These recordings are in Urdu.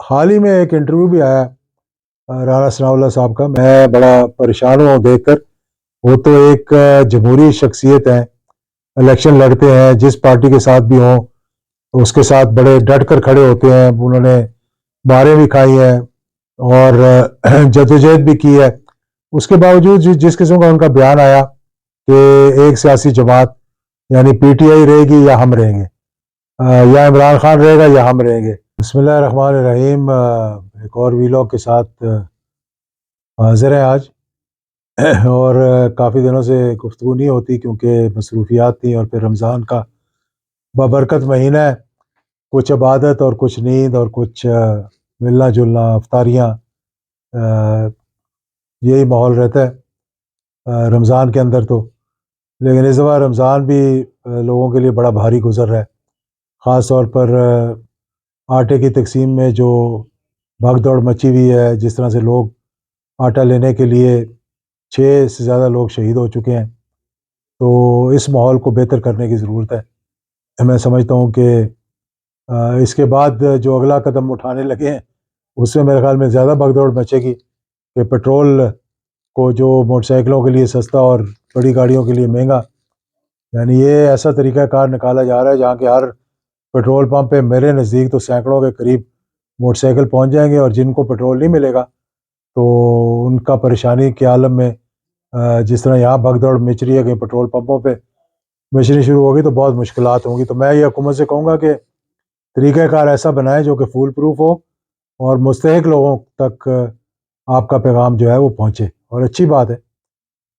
حال ہی میں ایک انٹرویو بھی آیا رانا ثناء اللہ صاحب کا. میں بڑا پریشان ہوں دیکھ کر. وہ تو ایک جمہوری شخصیت ہیں, الیکشن لڑتے ہیں, جس پارٹی کے ساتھ بھی ہوں اس کے ساتھ بڑے ڈٹ کر کھڑے ہوتے ہیں. انہوں نے ماریں بھی کھائی ہیں اور جدوجہد بھی کی ہے. اس کے باوجود جس قسم کا ان کا بیان آیا کہ ایک سیاسی جماعت یعنی پی ٹی آئی رہے گی یا ہم رہیں گے, یا عمران خان رہے گا یا ہم رہیں گے. بسم اللہ الرحمن الرحیم. ایک اور ویلاگ کے ساتھ حاضر ہیں آج, اور کافی دنوں سے گفتگو نہیں ہوتی کیونکہ مصروفیات تھیں, اور پھر رمضان کا بابرکت مہینہ ہے. کچھ عبادت اور کچھ نیند اور کچھ ملنا جلنا, افطاریاں, یہی ماحول رہتا ہے رمضان کے اندر تو. لیکن اس دفعہ رمضان بھی لوگوں کے لیے بڑا بھاری گزر رہا ہے, خاص طور پر آٹے کی تقسیم میں جو بھگ دوڑ مچی ہوئی ہے. جس طرح سے لوگ آٹا لینے کے لیے 6 سے زیادہ لوگ شہید ہو چکے ہیں, تو اس ماحول کو بہتر کرنے کی ضرورت ہے. میں سمجھتا ہوں کہ اس کے بعد جو اگلا قدم اٹھانے لگے ہیں اس میں میرے خیال میں زیادہ بھگ دوڑ مچے گی کہ پیٹرول کو جو موٹر سائیکلوں کے لیے سستا اور بڑی گاڑیوں کے لیے مہنگا, یعنی یہ ایسا طریقہ کار نکالا جا رہا ہے جہاں کہ ہر پیٹرول پمپ پہ میرے نزدیک تو سینکڑوں کے قریب موٹر سائیکل پہنچ جائیں گے, اور جن کو پیٹرول نہیں ملے گا تو ان کا پریشانی کے عالم میں جس طرح یہاں بھگ دوڑ مچ رہی ہے کہ پیٹرول پمپوں پہ مچنی شروع ہوگی تو بہت مشکلات ہوں گی. تو میں یہ حکومت سے کہوں گا کہ طریقہ کار ایسا بنائیں جو کہ فول پروف ہو اور مستحق لوگوں تک آپ کا پیغام جو ہے وہ پہنچے. اور اچھی بات ہے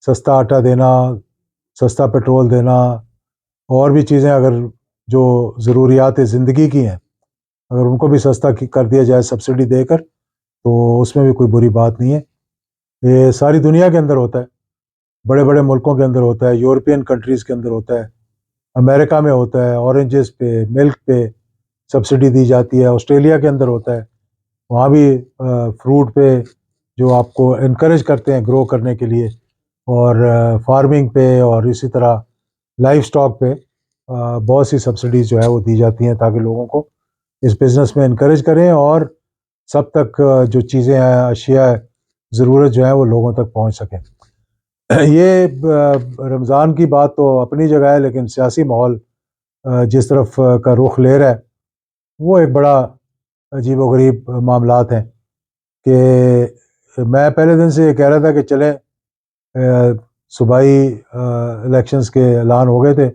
سستا آٹا دینا, سستا پیٹرول دینا, اور بھی چیزیں اگر جو ضروریات زندگی کی ہیں اگر ان کو بھی سستا کر دیا جائے سبسڈی دے کر, تو اس میں بھی کوئی بری بات نہیں ہے. یہ ساری دنیا کے اندر ہوتا ہے, بڑے بڑے ملکوں کے اندر ہوتا ہے, یورپین کنٹریز کے اندر ہوتا ہے, امریکہ میں ہوتا ہے. اورنجز پہ, ملک پہ سبسڈی دی جاتی ہے. آسٹریلیا کے اندر ہوتا ہے, وہاں بھی فروٹ پہ جو آپ کو انکریج کرتے ہیں گرو کرنے کے لیے, اور فارمنگ پہ, اور اسی طرح لائف سٹاک پہ بہت سی سبسڈیز جو ہے وہ دی جاتی ہیں تاکہ لوگوں کو اس بزنس میں انکریج کریں اور سب تک جو چیزیں ہیں, اشیاء ضرورت جو ہے وہ لوگوں تک پہنچ سکیں. یہ رمضان کی بات تو اپنی جگہ ہے, لیکن سیاسی ماحول جس طرف کا رخ لے رہا ہے وہ ایک بڑا عجیب و غریب معاملات ہیں. کہ میں پہلے دن سے یہ کہہ رہا تھا کہ چلیں صوبائی الیکشنز کے اعلان ہو گئے تھے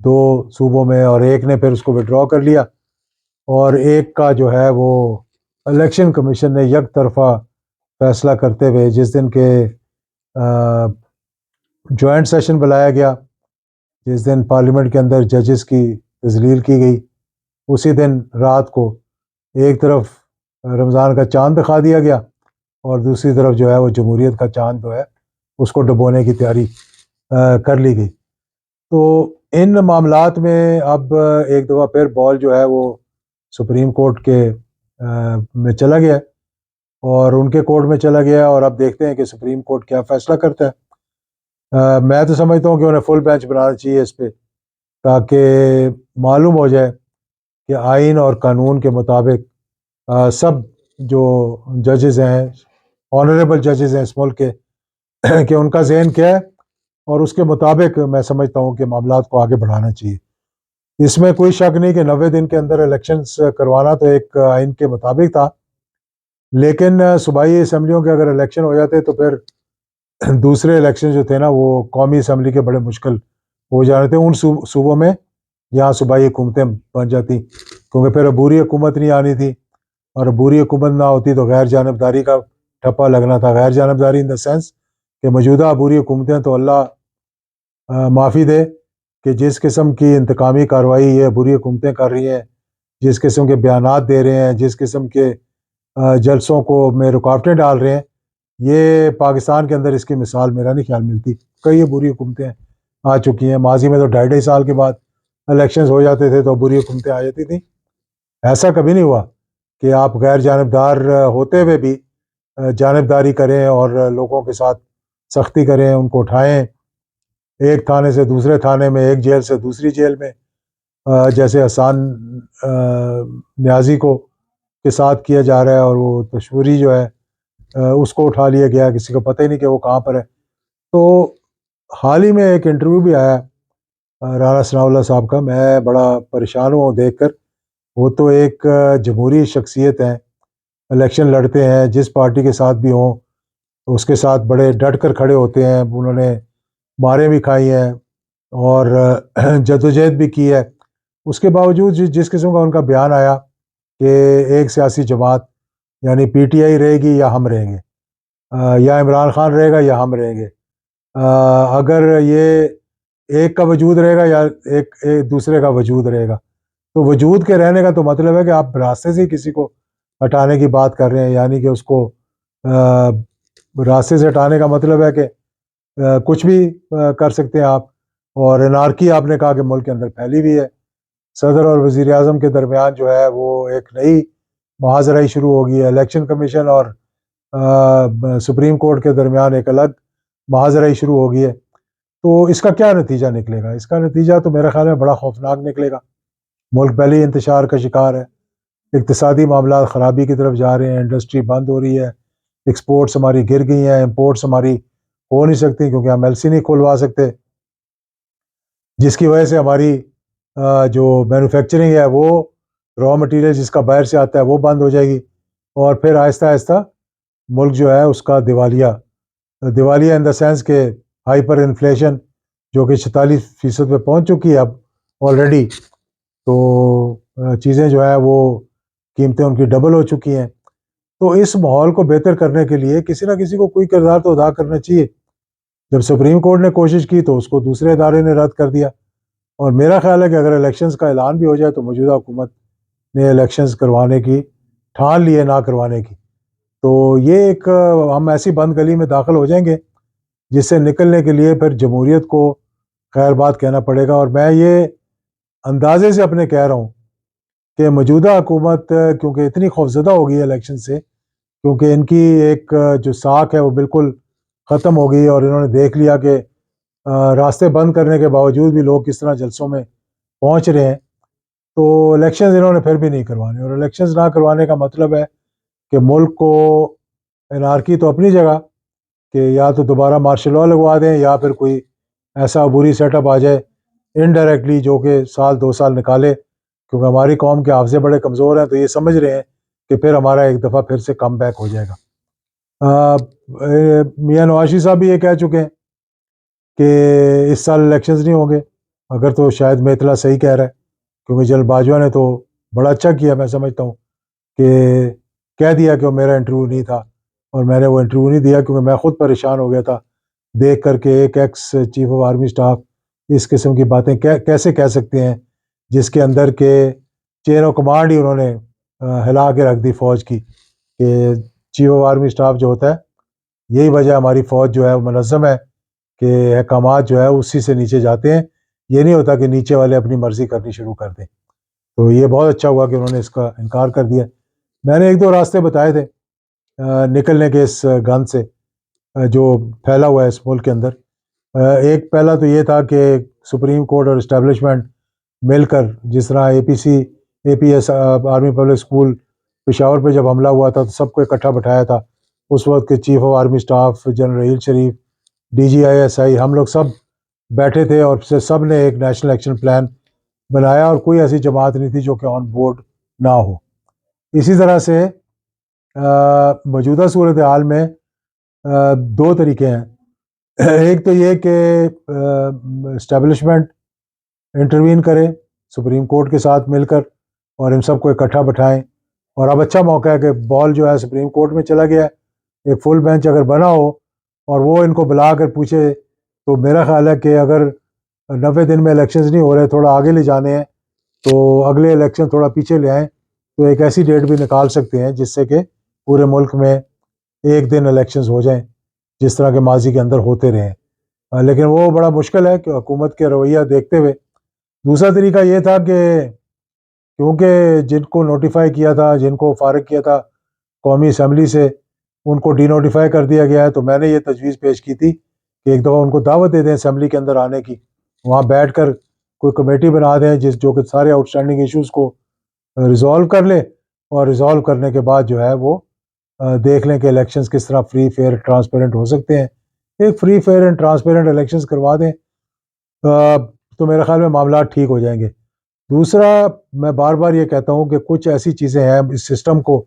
2 صوبوں میں, اور ایک نے پھر اس کو وڈرا کر لیا, اور ایک کا جو ہے وہ الیکشن کمیشن نے یک طرفہ فیصلہ کرتے ہوئے جس دن کے جوائنٹ سیشن بلایا گیا, جس دن پارلیمنٹ کے اندر ججز کی تذلیل کی گئی, اسی دن رات کو ایک طرف رمضان کا چاند دکھا دیا گیا اور دوسری طرف جو ہے وہ جمہوریت کا چاند جو ہے اس کو ڈبونے کی تیاری کر لی گئی. تو ان معاملات میں اب ایک دفعہ پھر بال جو ہے وہ سپریم کورٹ کے میں چلا گیا, اور ان کے کورٹ میں چلا گیا, اور اب دیکھتے ہیں کہ سپریم کورٹ کیا فیصلہ کرتا ہے. میں تو سمجھتا ہوں کہ انہیں فل بینچ بنانا چاہیے اس پہ, تاکہ معلوم ہو جائے کہ آئین اور قانون کے مطابق سب جو ججز ہیں, آنریبل ججز ہیں اس ملک کے, کہ ان کا ذہن کیا ہے, اور اس کے مطابق میں سمجھتا ہوں کہ معاملات کو آگے بڑھانا چاہیے. اس میں کوئی شک نہیں کہ 90 دن کے اندر الیکشنز کروانا تو ایک آئین کے مطابق تھا, لیکن صوبائی اسمبلیوں کے اگر الیکشن ہو جاتے تو پھر دوسرے الیکشن جو تھے نا وہ قومی اسمبلی کے بڑے مشکل ہو جانے تھے ان صوبوں میں جہاں صوبائی حکومتیں بن جاتی, کیونکہ پھر عبوری حکومت نہیں آنی تھی, اور عبوری حکومت نہ ہوتی تو غیر جانبداری کا ٹھپا لگنا تھا. غیر جانبداری ان دا سینس کہ موجودہ عبوری حکومتیں تو اللہ معافی دے کہ جس قسم کی انتقامی کارروائی یہ عبوری حکومتیں کر رہی ہیں, جس قسم کے بیانات دے رہے ہیں, جس قسم کے جلسوں کو میں رکاوٹیں ڈال رہے ہیں, یہ پاکستان کے اندر اس کی مثال میرا نہیں خیال ملتی. کئی عبوری حکومتیں آ چکی ہیں, ماضی میں تو 2.5 سال کے بعد الیکشنز ہو جاتے تھے تو عبوری حکومتیں آ جاتی تھیں. ایسا کبھی نہیں ہوا کہ آپ غیر جانبدار ہوتے ہوئے بھی جانبداری کریں اور لوگوں کے ساتھ سختی کریں, ان کو اٹھائیں ایک تھانے سے دوسرے تھانے میں, ایک جیل سے دوسری جیل میں, جیسے حسان نیازی کو کے ساتھ کیا جا رہا ہے، اور وہ تشویری جو ہے اس کو اٹھا لیا گیا، کسی کو پتہ ہی نہیں کہ وہ کہاں پر ہے۔ تو حال ہی میں ایک انٹرویو بھی آیا رانا ثناء اللہ صاحب کا، میں بڑا پریشان ہوا ہوں دیکھ کر۔ وہ تو ایک جمہوری شخصیت ہیں، الیکشن لڑتے ہیں، جس پارٹی کے ساتھ بھی ہوں اس کے ساتھ بڑے ڈٹ کر کھڑے ہوتے ہیں، انہوں نے ماریں بھی کھائی ہیں اور جدوجہد بھی کی ہے۔ اس کے باوجود جس قسم کا ان کا بیان آیا کہ ایک سیاسی جماعت یعنی پی ٹی آئی رہے گی یا ہم رہیں گے، یا عمران خان رہے گا یا ہم رہیں گے، اگر یہ ایک کا وجود رہے گا یا ایک دوسرے کا وجود رہے گا، تو وجود کے رہنے کا تو مطلب ہے کہ آپ راستے سے کسی کو ہٹانے کی بات کر رہے ہیں، یعنی کہ اس کو راستے سے ہٹانے کا مطلب ہے کہ کچھ بھی کر سکتے ہیں آپ۔ اور انارکی آپ نے کہا کہ ملک کے اندر پھیلی ہوئی ہے، صدر اور وزیر اعظم کے درمیان جو ہے وہ ایک نئی محاذرائی شروع ہو گئی ہے، الیکشن کمیشن اور سپریم کورٹ کے درمیان ایک الگ محاذرائی شروع ہو گئی ہے۔ تو اس کا کیا نتیجہ نکلے گا؟ اس کا نتیجہ تو میرے خیال میں بڑا خوفناک نکلے گا۔ ملک پہلے ہی انتشار کا شکار ہے، اقتصادی معاملات خرابی کی طرف جا رہے ہیں، انڈسٹری بند ہو رہی ہے، ایکسپورٹس ہماری گر گئی ہیں، امپورٹس ہماری ہو نہیں سکتی کیونکہ ہم ایل سی نہیں کھلوا سکتے، جس کی وجہ سے ہماری جو مینوفیکچرنگ ہے وہ را مٹیریل جس کا باہر سے آتا ہے وہ بند ہو جائے گی، اور پھر آہستہ آہستہ ملک جو ہے اس کا دیوالیہ ان دا سینس کہ ہائپر انفلیشن جو کہ 46% پہ پہنچ چکی ہے اب آلریڈی، تو چیزیں جو ہے وہ قیمتیں ان کی ڈبل ہو چکی ہیں۔ تو اس ماحول کو بہتر کرنے کے لیے کسی نہ کسی کو کوئی کردار تو ادا کرنا چاہیے۔ جب سپریم کورٹ نے کوشش کی تو اس کو دوسرے ادارے نے رد کر دیا، اور میرا خیال ہے کہ اگر الیکشنز کا اعلان بھی ہو جائے تو موجودہ حکومت نے الیکشنز کروانے کی ٹھان لی ہے، نہ کروانے کی، تو یہ ایک ہم ایسی بند گلی میں داخل ہو جائیں گے جس سے نکلنے کے لیے پھر جمہوریت کو خیر بات کہنا پڑے گا۔ اور میں یہ اندازے سے اپنے کہہ رہا ہوں کہ موجودہ حکومت کیونکہ اتنی خوفزدہ ہو گئی ہے الیکشن سے، کیونکہ ان کی ایک جو ساکھ ہے وہ بالکل ختم ہو گئی، اور انہوں نے دیکھ لیا کہ راستے بند کرنے کے باوجود بھی لوگ کس طرح جلسوں میں پہنچ رہے ہیں، تو الیکشنز انہوں نے پھر بھی نہیں کروانے۔ اور الیکشنز نہ کروانے کا مطلب ہے کہ ملک کو انارکی تو اپنی جگہ کہ یا تو دوبارہ مارشل لاء لگوا دیں یا پھر کوئی ایسا عبوری سیٹ اپ آ جائے انڈائریکٹلی جو کہ سال 2 سال نکالے، کیونکہ ہماری قوم کے حافظے بڑے کمزور ہیں، تو یہ سمجھ رہے ہیں کہ پھر ہمارا ایک دفعہ پھر سے کم بیک ہو جائے گا۔ میاں نواز شریف صاحب بھی یہ کہہ چکے ہیں کہ اس سال الیکشنز نہیں ہوں گے، اگر تو شاید میتلا صحیح کہہ رہا ہے، کیونکہ جنرل باجوہ نے تو بڑا اچھا کیا، میں سمجھتا ہوں کہ کہہ دیا کہ وہ میرا انٹرویو نہیں تھا، اور میں نے وہ انٹرویو نہیں دیا کیونکہ میں خود پریشان ہو گیا تھا دیکھ کر کے ایک ex chief of army staff اس قسم کی باتیں کیسے کہہ سکتے ہیں، جس کے اندر کے چین آف کمانڈ ہی انہوں نے ہلا کے رکھ دی فوج کی، کہ چیف آف آرمی اسٹاف جو ہوتا ہے، یہی وجہ ہماری فوج جو ہے وہ منظم ہے کہ احکامات جو ہے اسی سے نیچے جاتے ہیں، یہ نہیں ہوتا کہ نیچے والے اپنی مرضی کرنی شروع کر دیں۔ تو یہ بہت اچھا ہوا کہ انہوں نے اس کا انکار کر دیا۔ میں نے 1-2 راستے بتائے تھے نکلنے کے اس گند سے جو پھیلا ہوا ہے اس ملک کے اندر۔ ایک پہلا تو یہ تھا کہ سپریم کورٹ اور اسٹیبلشمنٹ مل کر، جس طرح A P S army public school Peshawar پہ جب حملہ ہوا تھا تو سب کو اکٹھا بٹھایا تھا، اس وقت کے chief of army staff general Raheel Sharif, D G I S I, ہم لوگ سب بیٹھے تھے اور سب نے ایک نیشنل ایکشن پلان بنایا، اور کوئی ایسی جماعت نہیں تھی جو کہ آن بورڈ نہ ہو۔ اسی طرح سے موجودہ صورتحال میں 2 طریقے ہیں۔ ایک تو یہ کہ اسٹیبلشمنٹ انٹروین کرے سپریم کورٹ کے ساتھ مل کر اور ان سب کو اکٹھا بٹھائیں، اور اب اچھا موقع ہے کہ بال جو ہے سپریم کورٹ میں چلا گیا ہے، ایک فل بینچ اگر بنا ہو اور وہ ان کو بلا کر پوچھے، تو میرا خیال ہے کہ اگر 90 دن میں الیکشنز نہیں ہو رہے، تھوڑا آگے لے جانے ہیں، تو اگلے الیکشن تھوڑا پیچھے لے آئیں، تو ایک ایسی ڈیٹ بھی نکال سکتے ہیں جس سے کہ پورے ملک میں ایک دن الیکشنز ہو جائیں جس طرح کے ماضی کے اندر ہوتے رہے ہیں، لیکن وہ بڑا مشکل ہے کہ حکومت کے رویہ دیکھتے ہوئے۔ دوسرا طریقہ یہ تھا کہ کیونکہ جن کو نوٹیفائی کیا تھا، جن کو فارغ کیا تھا قومی اسمبلی سے، ان کو ڈی نوٹیفائی کر دیا گیا ہے، تو میں نے یہ تجویز پیش کی تھی کہ ایک دفعہ ان کو دعوت دے دیں اسمبلی کے اندر آنے کی، وہاں بیٹھ کر کوئی کمیٹی بنا دیں جو کہ سارے آؤٹ اسٹینڈنگ ایشوز کو ریزالو کر لے، اور ریزالو کرنے کے بعد جو ہے وہ دیکھ لیں کہ الیکشنز کس طرح فری فیئر ٹرانسپیرنٹ ہو سکتے ہیں. ایک free fair and transparent elections کروا دیں تو میرے خیال میں معاملات ٹھیک ہو جائیں گے. دوسرا میں بار بار یہ کہتا ہوں کہ کچھ ایسی چیزیں ہیں اس سسٹم کو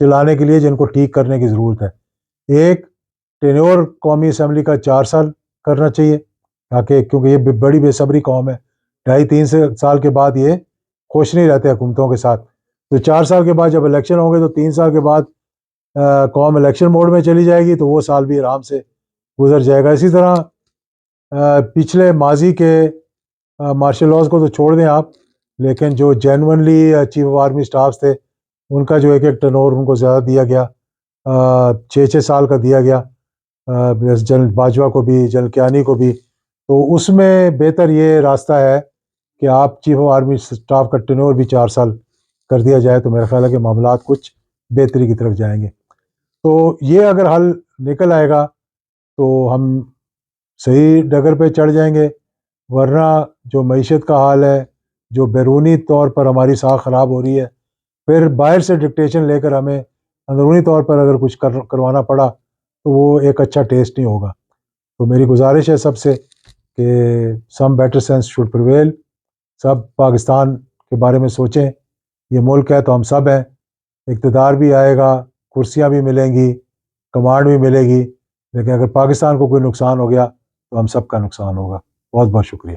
چلانے کے لیے جن کو ٹھیک کرنے کی ضرورت ہے. ایک ٹینیور قومی اسمبلی کا 4 سال کرنا چاہیے تاکہ کیونکہ یہ بڑی بے صبری قوم ہے, 2.5-3 سال کے بعد یہ خوش نہیں رہتے حکومتوں کے ساتھ. تو 4 سال کے بعد جب الیکشن ہوں گے تو 3 سال کے بعد قوم الیکشن موڈ میں چلی جائے گی تو وہ سال بھی آرام سے گزر جائے گا. اسی طرح پچھلے ماضی کے مارشل لاز کو تو چھوڑ دیں آپ, لیکن جو جینونلی چیف آف آرمی سٹافز تھے ان کا جو ایک ٹرنور ان کو زیادہ دیا گیا, 6 سال کا دیا گیا, جنرل باجوہ کو بھی جنرل کیانی کو بھی. تو اس میں بہتر یہ راستہ ہے کہ آپ چیف آف آرمی سٹاف کا ٹرنور بھی 4 سال کر دیا جائے تو میرا خیال ہے کہ معاملات کچھ بہتری کی طرف جائیں گے. تو یہ اگر حل نکل آئے گا تو ہم صحیح ڈگر پہ چڑھ جائیں گے. ورنہ جو معیشت کا حال ہے, جو بیرونی طور پر ہماری ساکھ خراب ہو رہی ہے, پھر باہر سے ڈکٹیشن لے کر ہمیں اندرونی طور پر اگر کچھ کروانا پڑا تو وہ ایک اچھا ٹیسٹ نہیں ہوگا. تو میری گزارش ہے سب سے کہ سم بیٹر سینس شوڈ پریویل. سب پاکستان کے بارے میں سوچیں. یہ ملک ہے تو ہم سب ہیں, اقتدار بھی آئے گا, کرسیاں بھی ملیں گی, کمانڈ بھی ملے گی, لیکن اگر پاکستان کو کوئی نقصان ہو گیا تو ہم سب کا نقصان ہوگا. بہت بہت شکریہ.